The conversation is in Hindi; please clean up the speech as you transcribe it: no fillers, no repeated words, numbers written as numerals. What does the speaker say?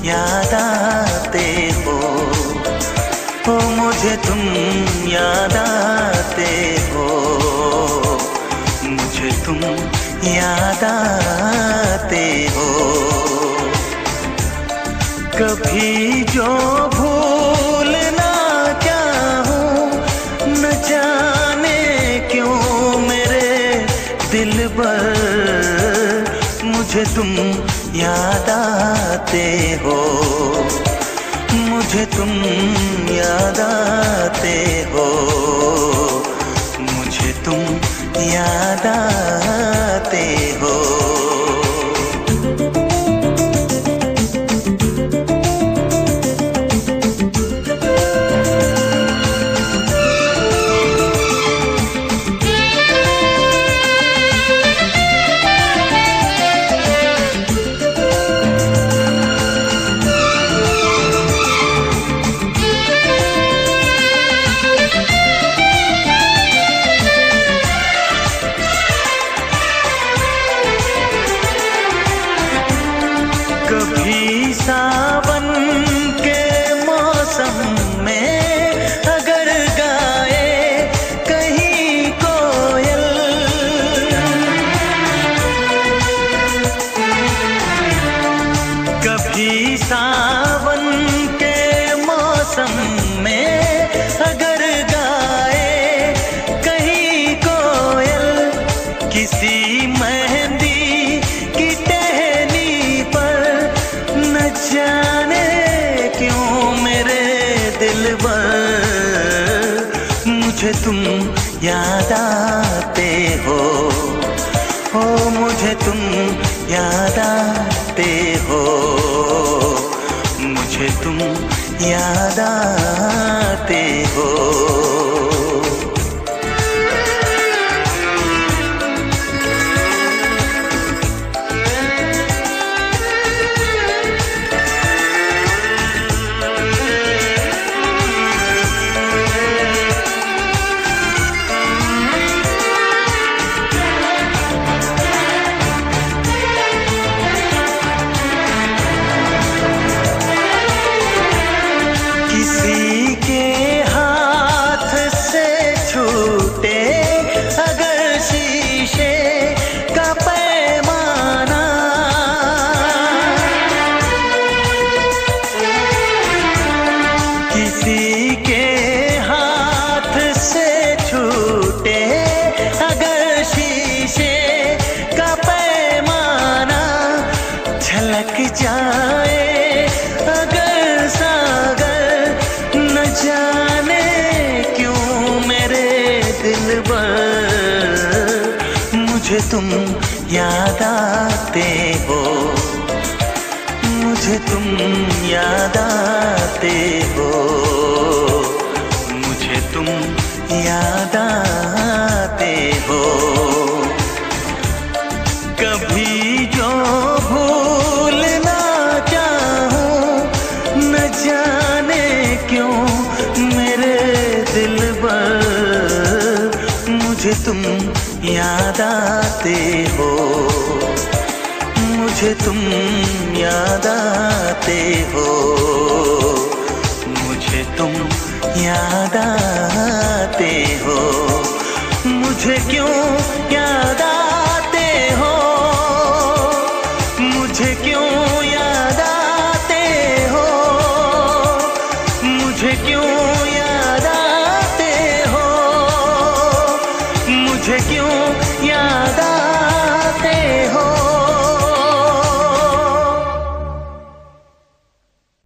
याद आते हो। ओ मुझे तुम याद आते हो, मुझे तुम याद आते हो। कभी जो भूल ना चाहूं, न जाने क्यों मेरे दिलबर, मुझे तुम याद आते हो, मुझे तुम याद आते हो, मुझे तुम याद आते हो। कभी सावन के मौसम में अगर गाए कहीं कोयल, कभी सावन के मौसम में अगर गाए कहीं कोयल, किसी मेहंदी की टहनी पर, न जाने क्यों मेरे दिलबर, मुझे तुम याद आते हो। ओ मुझे तुम याद आते हो, मुझे तुम याद आते हो। किसी के हाथ से छूटे अगर शीशे का पैमाना, किसी के हाथ से छूटे अगर शीशे का पैमाना, झलक जाए अगर सागर, न जाने क्यों मेरे दिलबर, मुझे तुम याद आते हो, मुझे तुम याद आते हो, मुझे तुम याद आते हो। कभी जो भूल ना चाहूं, न जाने क्यों मेरे दिलबर, मुझे तुम याद आते हो, मुझे तुम याद आते हो, मुझे तुम याद आते हो। मुझे क्यों याद आते हो, मुझे क्यों याद आते हो, मुझे क्यों